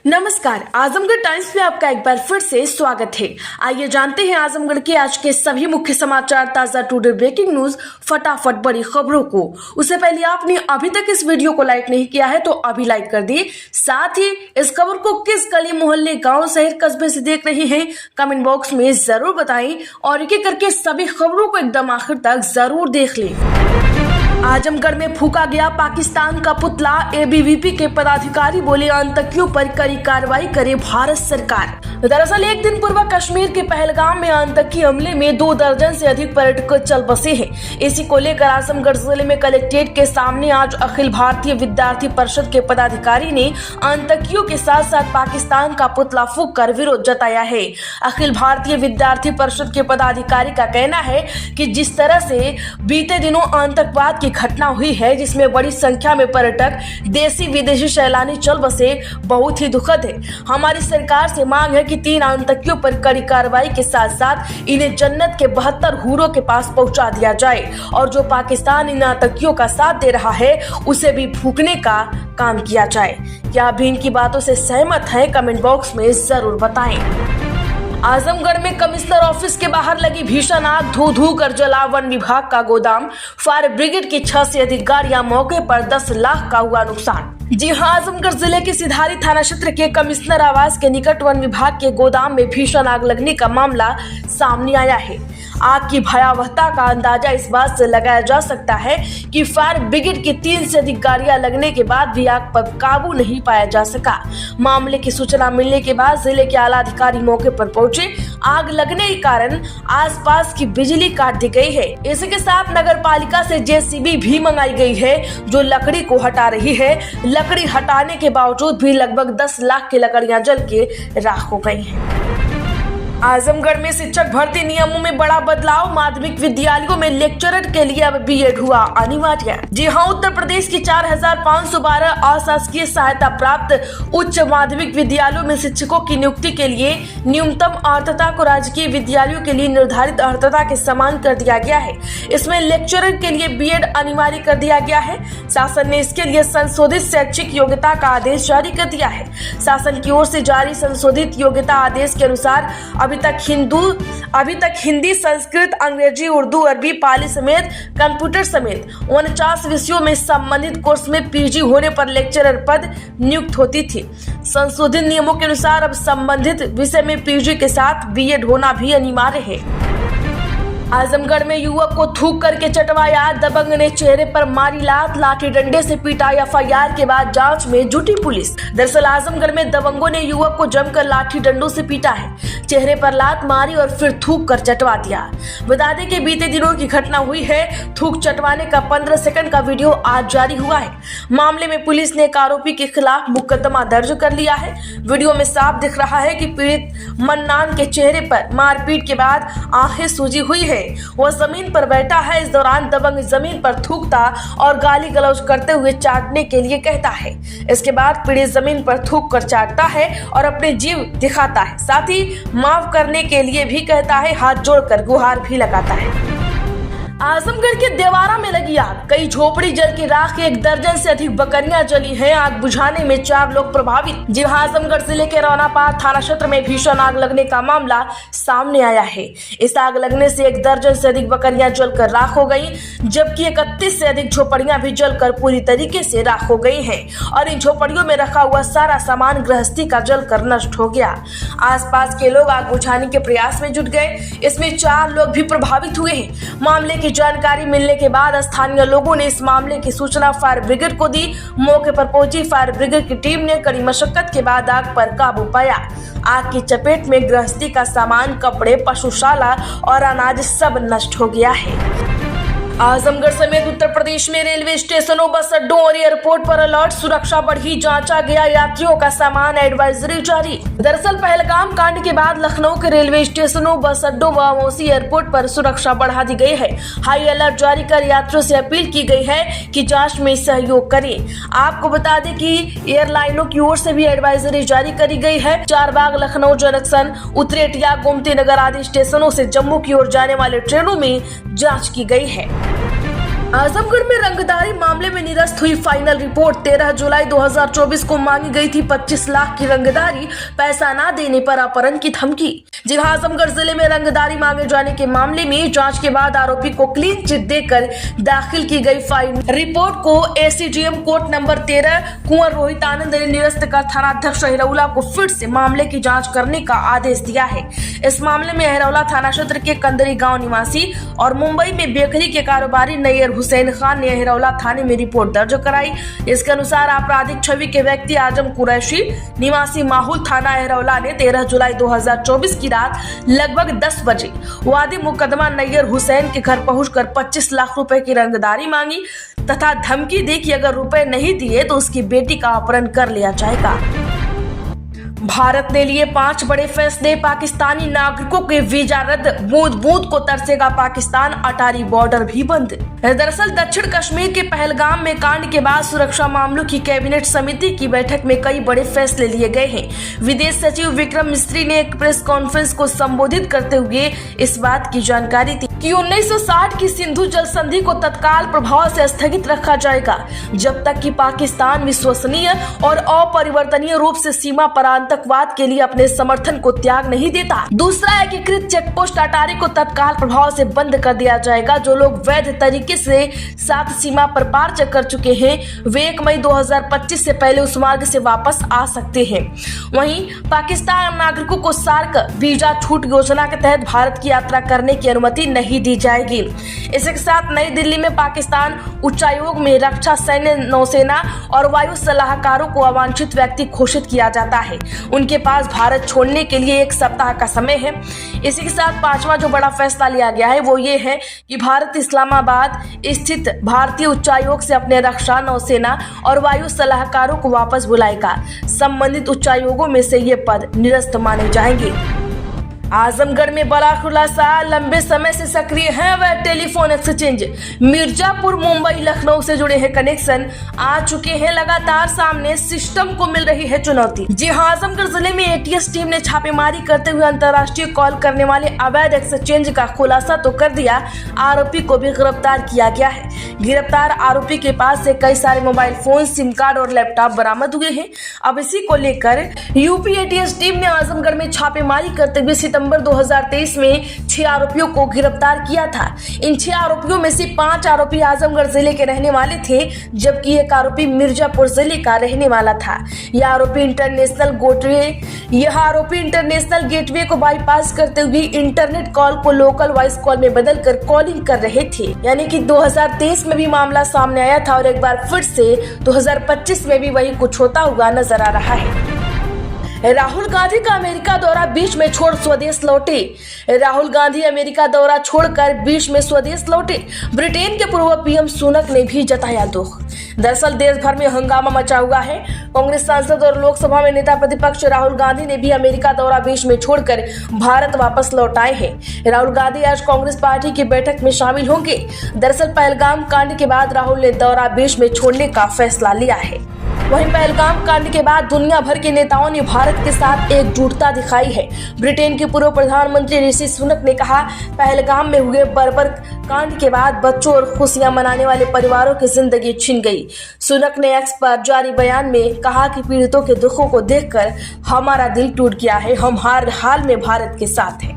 नमस्कार, आजमगढ़ टाइम्स में आपका एक बार फिर से स्वागत है। आइए जानते हैं आजमगढ़ के आज के सभी मुख्य समाचार, ताजा टुडे ब्रेकिंग न्यूज, फटाफट बड़ी खबरों को। उससे पहले आपने अभी तक इस वीडियो को लाइक नहीं किया है तो अभी लाइक कर दिए। साथ ही इस खबर को किस गली मोहल्ले, गांव, शहर, कस्बे से देख रहे हैं कमेंट बॉक्स में जरूर बताएं और एक एक करके सभी खबरों को एकदम आखिर तक जरूर देख लें। आजमगढ़ में फूका गया पाकिस्तान का पुतला, एबीवीपी के पदाधिकारी बोले आतंकियों पर कड़ी कार्रवाई करे भारत सरकार। दरअसल एक दिन पूर्व कश्मीर के पहलगाम में आतंकी हमले में 2 दर्जन से अधिक पर्यटक चल बसे हैं। इसी को लेकर आजमगढ़ जिले में कलेक्ट्रेट के सामने आज अखिल भारतीय विद्यार्थी परिषद के पदाधिकारी ने आतंकियों के साथ साथ पाकिस्तान का पुतला फूंक कर विरोध जताया है। अखिल भारतीय विद्यार्थी परिषद के पदाधिकारी का कहना है कि जिस तरह से बीते दिनों आतंकवाद की घटना हुई है, जिसमें बड़ी संख्या में पर्यटक देशी विदेशी सैलानी चल बसे, बहुत ही दुखद है। हमारी सरकार से मांग है कि 3 आतंकियों पर कड़ी कार्रवाई के साथ साथ इन्हें जन्नत के 72 हूरों के पास पहुंचा दिया जाए और जो पाकिस्तान इन आतंकियों का साथ दे रहा है उसे भी फूंकने का काम किया जाए। क्या आप भी इनकी बातों से सहमत हैं? कमेंट बॉक्स में जरूर बताएं। आजमगढ़ में कमिश्नर ऑफिस के बाहर लगी भीषण आग, धू धू कर जला वन विभाग का गोदाम। फायर ब्रिगेड की 6 से अधिक गाड़ियां, मौके पर 10 लाख का हुआ नुकसान। जी हां, आजमगढ़ जिले के सिधारी थाना क्षेत्र के कमिश्नर आवास के निकट वन विभाग के गोदाम में भीषण आग लगने का मामला सामने आया है। आग की भयावहता का अंदाजा इस बात से लगाया जा सकता है कि फायर ब्रिगेड की 3 से अधिक गाड़ियां लगने के बाद भी आग पर काबू नहीं पाया जा सका। मामले की सूचना मिलने के बाद जिले के आला अधिकारी मौके पर पहुंचे। आग लगने के कारण आसपास की बिजली काट दी गई है। इसके साथ नगर पालिका से जेसीबी भी मंगाई गई है जो लकड़ी को हटा रही है। लकड़ी हटाने के बावजूद भी लगभग 10 लाख की लकड़ियां जल के राख हो गई हैं। आजमगढ़ में शिक्षक भर्ती नियमों में बड़ा बदलाव, माध्यमिक विद्यालयों में लेक्चरर के लिए अब बीएड हुआ अनिवार्य। जी हां, उत्तर प्रदेश की 4512 अशासकीय सहायता प्राप्त उच्च माध्यमिक विद्यालयों में शिक्षकों की नियुक्ति के लिए न्यूनतम अर्हता को राजकीय विद्यालयों के लिए निर्धारित अर्हता के समान कर दिया गया है। इसमें लेक्चरर के लिए बीएड अनिवार्य कर दिया गया है। शासन ने इसके लिए संशोधित शैक्षिक योग्यता का आदेश जारी कर दिया है। शासन की ओर से जारी संशोधित योग्यता आदेश के अनुसार अभी तक हिंदी, संस्कृत, अंग्रेजी, उर्दू, अरबी, पाली समेत कंप्यूटर समेत 49 विषयों में संबंधित कोर्स में पीजी होने पर लेक्चरर पद नियुक्त होती थी। संशोधित नियमों के अनुसार अब संबंधित विषय में पीजी के साथ बीएड होना भी अनिवार्य है। आजमगढ़ में युवक को थूक करके चटवाया, दबंग ने चेहरे पर मारी लात, लाठी डंडे से पीटा। एफआईआर के बाद जांच में जुटी पुलिस। दरअसल आजमगढ़ में दबंगों ने युवक को जमकर लाठी डंडों से पीटा है, चेहरे पर लात मारी और फिर थूक कर चटवा दिया। बता दें कि बीते दिनों की घटना हुई है। थूक चटवाने का 15 सेकंड का वीडियो आज जारी हुआ है। मामले में पुलिस ने एक आरोपी के खिलाफ मुकदमा दर्ज कर लिया है। वीडियो में साफ दिख रहा है कि पीड़ित मन्नान के चेहरे पर मारपीट के बाद आंखें सूजी हुई है। वह जमीन पर बैठा है। इस दौरान दबंग जमीन पर थूकता और गाली गलौज करते हुए चाटने के लिए कहता है। इसके बाद पीड़ित जमीन पर थूक कर चाटता है और अपने जीव दिखाता है। साथ ही माफ करने के लिए भी कहता है, हाथ जोड़कर गुहार भी लगाता है। आजमगढ़ के देवारा में लगी आग, कई झोपड़ी जल के राख, 1 दर्जन से अधिक बकरियां जली हैं। आग बुझाने में 4 लोग प्रभावित। जी हां, आजमगढ़ जिले के रौनापार थाना क्षेत्र में भीषण आग लगने का मामला सामने आया है। इस आग लगने से 1 दर्जन से अधिक बकरियां जलकर राख हो गई, जबकि 31 से अधिक झोपड़ियां भी जलकर पूरी तरीके से राख हो गई हैं और इन झोपड़ियों में रखा हुआ सारा सामान गृहस्थी का जलकर नष्ट हो गया। आसपास के लोग आग बुझाने के प्रयास में जुट गए। इसमें 4 लोग भी प्रभावित हुए हैं। मामले की जानकारी मिलने के बाद स्थानीय लोगों ने इस मामले की सूचना फायर ब्रिगेड को दी। मौके पर पहुंची फायर ब्रिगेड की टीम ने कड़ी मशक्कत के बाद आग पर काबू पाया। आग की चपेट में गृहस्थी का सामान, कपड़े, पशुशाला और अनाज सब नष्ट हो गया है। आजमगढ़ समेत उत्तर प्रदेश में रेलवे स्टेशनों, बस अड्डों और एयरपोर्ट पर अलर्ट, सुरक्षा बढ़ी, जांचा गया यात्रियों का सामान, एडवाइजरी जारी। दरअसल पहलगाम कांड के बाद लखनऊ के रेलवे स्टेशनों, बस अड्डों व मोसी एयरपोर्ट पर सुरक्षा बढ़ा दी गई है। हाई अलर्ट जारी कर यात्रियों से अपील की गई है कि जांच में सहयोग करें। आपको बता दें कि एयरलाइनों की ओर से भी एडवाइजरी जारी करी गई है। चारबाग, लखनऊ जंक्शन, उतरेटिया, गोमती नगर आदि स्टेशनों से जम्मू की ओर जाने वाले ट्रेनों में जाँच की गई है। आजमगढ़ में रंगदारी मामले में निरस्त हुई फाइनल रिपोर्ट। 13 जुलाई 2024 को मांगी गई थी 25 लाख की रंगदारी, पैसा ना देने पर अपहरण की धमकी। जी हां, आजमगढ़ जिले में रंगदारी मांगे जाने के मामले में जांच के बाद आरोपी को क्लीन चिट देकर दाखिल की गई फाइनल रिपोर्ट को एसीजीएम कोर्ट नंबर 13 कुंवर रोहित आनंद ने निरस्त कर थानाध्यक्ष अहिरौला को फिर से मामले की जाँच करने का आदेश दिया है। इस मामले में अहिरौला थाना क्षेत्र के कंदरी गाँव निवासी और मुंबई में बेकरी के कारोबारी नैयर हुसैन खान ने अहिरौला थाने में रिपोर्ट दर्ज कराई। इसके अनुसार आपराधिक छवि के व्यक्ति आजम कुरैशी निवासी माहौल थाना अहिरौला ने 13 जुलाई 2024 की रात लगभग 10 बजे वादी मुकदमा नैयर हुसैन के घर पहुंचकर 25 लाख रुपए की रंगदारी मांगी तथा धमकी दी कि अगर रुपए नहीं दिए तो उसकी बेटी का अपहरण कर लिया जाएगा। भारत ने लिए 5 बड़े फैसले, पाकिस्तानी नागरिकों के वीजा रद्द, बूंद बूंद को तरसेगा पाकिस्तान, अटारी बॉर्डर भी बंद। दरअसल दक्षिण कश्मीर के पहलगाम में कांड के बाद सुरक्षा मामलों की कैबिनेट समिति की बैठक में कई बड़े फैसले लिए गए हैं। विदेश सचिव विक्रम मिस्री ने एक प्रेस कॉन्फ्रेंस को संबोधित करते हुए इस बात की जानकारी दी कि 1960 की सिंधु जल संधि को तत्काल प्रभाव से स्थगित रखा जाएगा जब तक कि पाकिस्तान विश्वसनीय और अपरिवर्तनीय रूप से सीमा पर आतंकवाद के लिए अपने समर्थन को त्याग नहीं देता। दूसरा, एकीकृत चेकपोस्ट अटारी को तत्काल प्रभाव से बंद कर दिया जाएगा। जो लोग वैध तरीके से सात सीमा पर पार कर चुके हैं वे 1 मई 2025 से पहले उस मार्ग से वापस आ सकते हैं। वहीं पाकिस्तान नागरिकों को सार्क वीजा छूट योजना के तहत भारत की यात्रा करने की अनुमति नहीं दी जाएगी। इसके साथ नई दिल्ली में पाकिस्तान उच्चायोग में रक्षा, सैन्य, नौसेना और वायु सलाहकारों को अवांछित व्यक्ति घोषित किया जाता है। उनके पास भारत छोड़ने के लिए 1 सप्ताह का समय है। इसी के साथ 5वां जो बड़ा फैसला लिया गया है वो ये है कि भारत इस्लामाबाद स्थित भारतीय उच्चायोग से अपने रक्षा, नौसेना और वायु सलाहकारों को वापस बुलाएगा। संबंधित उच्चायोगों में से ये पद निरस्त माने जाएंगे। आजमगढ़ में बड़ा खुलासा, लंबे समय से सक्रिय है वह टेलीफोन एक्सचेंज। मिर्जापुर, मुंबई, लखनऊ से जुड़े हैं कनेक्शन आ चुके हैं। लगातार सामने सिस्टम को मिल रही है चुनौती। जी हां, आजमगढ़ जिले में एटीएस टीम ने छापेमारी करते हुए अंतर्राष्ट्रीय कॉल करने वाले अवैध एक्सचेंज का खुलासा तो कर दिया, आरोपी को भी गिरफ्तार किया गया है। गिरफ्तार आरोपी के पास से कई सारे मोबाइल फोन, सिम कार्ड और लैपटॉप बरामद हुए हैं। अब इसी को लेकर यूपी एटीएस टीम ने आजमगढ़ में छापेमारी करते हुए सितंबर 2023 में 6 आरोपियों को गिरफ्तार किया था। इन 6 आरोपियों में से 5 आरोपी आजमगढ़ जिले के रहने वाले थे, जबकि एक आरोपी मिर्जापुर जिले का रहने वाला था। यह आरोपी इंटरनेशनल गेटवे को बाईपास करते हुए इंटरनेट कॉल को लोकल वॉइस कॉल में बदलकर कॉलिंग कर रहे थे। यानी कि 2023 में भी मामला सामने आया था और एक बार फिर से 2025 में भी वही कुछ होता हुआ नजर आ रहा है। राहुल गांधी का अमेरिका दौरा बीच में छोड़ स्वदेश लौटे। राहुल गांधी अमेरिका दौरा छोड़कर बीच में स्वदेश लौटे। ब्रिटेन के पूर्व पीएम सुनक ने भी जताया दुख। दरअसल देश भर में हंगामा मचा हुआ है। कांग्रेस सांसद और लोकसभा में नेता प्रतिपक्ष राहुल गांधी ने भी अमेरिका दौरा बीच में छोड़कर भारत वापस लौट आए हैं। राहुल गांधी आज कांग्रेस पार्टी की बैठक में शामिल होंगे। दरअसल पहलगाम कांड के बाद राहुल ने दौरा बीच में छोड़ने का फैसला लिया है। वहीं पहलगाम कांड के बाद दुनिया भर के नेताओं ने भारत के साथ एकजुटता दिखाई है। ब्रिटेन के पूर्व प्रधानमंत्री ऋषि सुनक ने कहा, पहलगाम में हुए बर्बर कांड के बाद बच्चों और खुशियां मनाने वाले परिवारों की जिंदगी छिन गई। सुनक ने एक्स पर जारी बयान में कहा कि पीड़ितों के दुखों को देखकर हमारा दिल टूट गया है। हम हर हाल में भारत के साथ हैं।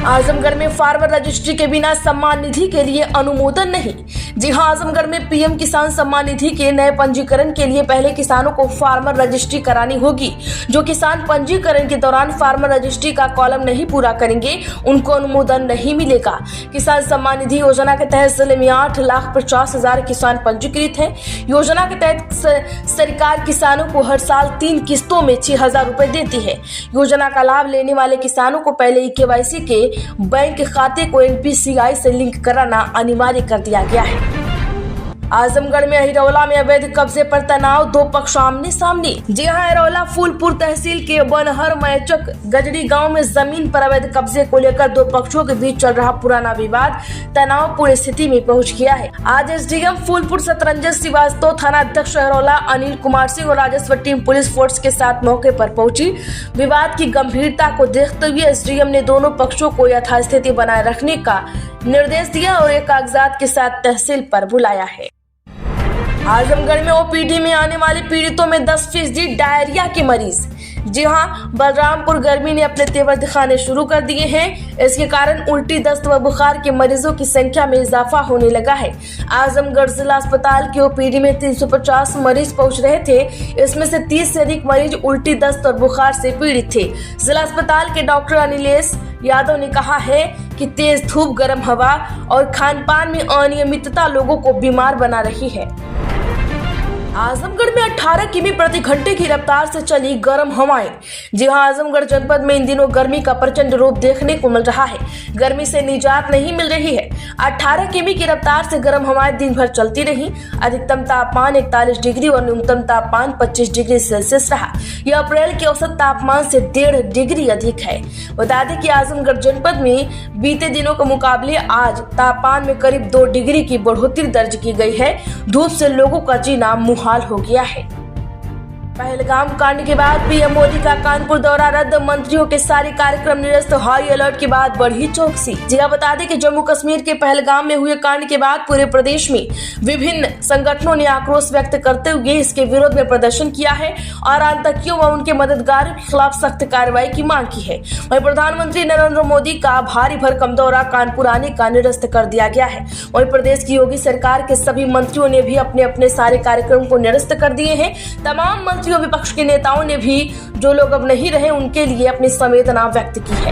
आजमगढ़ में फार्मर रजिस्ट्री के बिना सम्मान निधि के लिए अनुमोदन नहीं। जी हां, आजमगढ़ में पीएम किसान सम्मान निधि के नए पंजीकरण के लिए पहले किसानों को फार्मर रजिस्ट्री करानी होगी। जो किसान पंजीकरण के दौरान फार्मर रजिस्ट्री का कॉलम नहीं पूरा करेंगे उनको अनुमोदन नहीं मिलेगा। किसान सम्मान निधि योजना के तहत जिले में 8,50,000 किसान पंजीकृत हैं। योजना के तहत सरकार किसानों को हर साल 3 किस्तों में 6,000 रुपए देती है। योजना का लाभ लेने वाले किसानों को पहले केवाईसी के बैंक खाते को एनपीसीआई से लिंक कराना अनिवार्य कर दिया गया है। आजमगढ़ में अहिरौला में अवैध कब्जे पर तनाव, 2 पक्ष आमने सामने। जी हां, अहिरौला फूलपुर तहसील के बनहर मैचक गजड़ी गांव में जमीन पर अवैध कब्जे को लेकर 2 पक्षों के बीच चल रहा पुराना विवाद तनावपूर्ण स्थिति में पहुंच गया है। आज एसडीएम फूलपुर सतरंजन श्रीवास्तव, थाना अध्यक्ष अहिरौला अनिल कुमार सिंह और राजस्व टीम पुलिस फोर्स के साथ मौके पर पहुंची। विवाद की गंभीरता को देखते हुए एसडीएम ने दोनों पक्षों को यथास्थिति बनाए रखने का निर्देश दिया और एक कागजात के साथ तहसील पर बुलाया है। आजमगढ़ में ओपीडी में आने वाले पीड़ितों में 10% डायरिया के मरीज। जी हां, बलरामपुर गर्मी ने अपने तेवर दिखाने शुरू कर दिए हैं। इसके कारण उल्टी, दस्त व बुखार के मरीजों की संख्या में इजाफा होने लगा है। आजमगढ़ जिला अस्पताल के ओपीडी में 350 मरीज पहुंच रहे थे। इसमें से 30 से अधिक मरीज उल्टी, दस्त और बुखार से पीड़ित थे। जिला अस्पताल के डॉक्टर अनिलेश यादव ने कहा है कि तेज धूप, गर्म हवा और खान पान में अनियमितता लोगों को बीमार बना रही है। आजमगढ़ में 18 किमी प्रति घंटे की रफ्तार से चली गर्म हवाएं। जी हां, आजमगढ़ जनपद में इन दिनों गर्मी का प्रचंड रूप देखने को मिल रहा है। गर्मी से निजात नहीं मिल रही है। 18 किमी की रफ्तार से गर्म हवाएं दिन भर चलती रही। अधिकतम तापमान 41 डिग्री और न्यूनतम तापमान 25 डिग्री सेल्सियस रहा। यह अप्रैल के औसत तापमान से 1.5 डिग्री अधिक है। बता दें कि आजमगढ़ जनपद में बीते दिनों के मुकाबले आज तापमान में करीब 2 डिग्री की बढ़ोतरी दर्ज की गई है। धूप से लोगों का जीना हाल हो गया है। पहलगाम कांड के बाद पीएम मोदी का कानपुर दौरा रद्द, मंत्रियों के सारे कार्यक्रम निरस्त, हाई अलर्ट के बाद बढ़ी चौकसी। जगह बता दें कि जम्मू कश्मीर के पहलगाम में हुए कांड के बाद पूरे प्रदेश में विभिन्न संगठनों ने आक्रोश व्यक्त करते हुए इसके विरोध में प्रदर्शन किया है और आतंकियों व उनके मददगारों के खिलाफ सख्त कार्रवाई की मांग की है। वहीं प्रधानमंत्री नरेंद्र मोदी का भारी भरकम दौरा कानपुर आने का निरस्त कर दिया गया है। वहीं प्रदेश की योगी सरकार के सभी मंत्रियों ने भी अपने अपने सारे कार्यक्रम को निरस्त कर दिए हैं। तमाम विपक्ष के नेताओं ने भी जो लोग अब नहीं रहे उनके लिए अपनी संवेदना व्यक्त की है।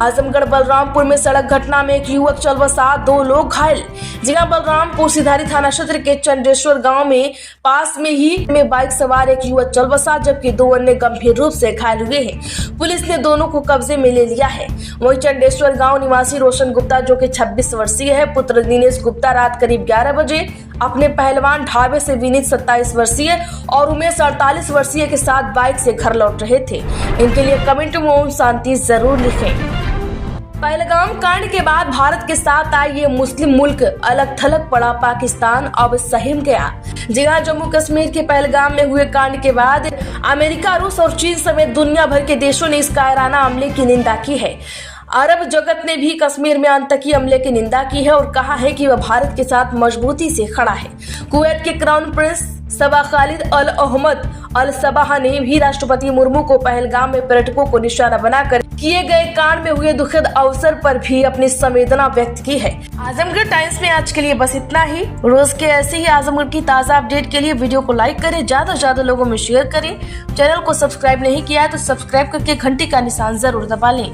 आजमगढ़ बलरामपुर में सड़क घटना में एक युवक चल बसा, 2 लोग घायल। जिला बलरामपुर सिधारी थाना क्षेत्र के चंडेश्वर गांव में पास में ही में बाइक सवार एक युवक चल बसा, जबकि 2 अन्य गंभीर रूप से घायल हुए हैं। पुलिस ने दोनों को कब्जे में ले लिया है। वहीं चंडेश्वर गांव निवासी रोशन गुप्ता, जो कि 26 वर्षीय है, पुत्र दिनेश गुप्ता रात करीब 11 बजे अपने पहलवान ढाबे से विनीत 27 वर्षीय और उमेश 48 वर्षीय के साथ बाइक से घर लौट रहे थे। इनके लिए कमेंट में ओम शांति जरूर लिखें। पहलगाम कांड के बाद भारत के साथ आए ये मुस्लिम मुल्क अलग थलग पड़ा, पाकिस्तान अब सहम गया। जी हां, जम्मू कश्मीर के पहलगाम में हुए कांड के बाद अमेरिका, रूस और चीन समेत दुनिया भर के देशों ने इस कायराना हमले की निंदा की है। अरब जगत ने भी कश्मीर में आतंकी हमले की निंदा की है और कहा है कि वह भारत के साथ मजबूती से खड़ा है। कुवैत के क्राउन प्रिंस सबा खालिद अल अहमद अल सबाह ने भी राष्ट्रपति मुर्मू को पहलगाम में पर्यटकों को निशाना बनाकर किए गए कांड में हुए दुखद अवसर पर भी अपनी संवेदना व्यक्त की है। आजमगढ़ टाइम्स में आज के लिए बस इतना ही। रोज के ऐसे ही आजमगढ़ की ताज़ा अपडेट के लिए वीडियो को लाइक करें, ज्यादा से ज्यादा लोगों में शेयर करें। चैनल को सब्सक्राइब नहीं किया है तो सब्सक्राइब करके घंटी का निशान जरूर दबा लें।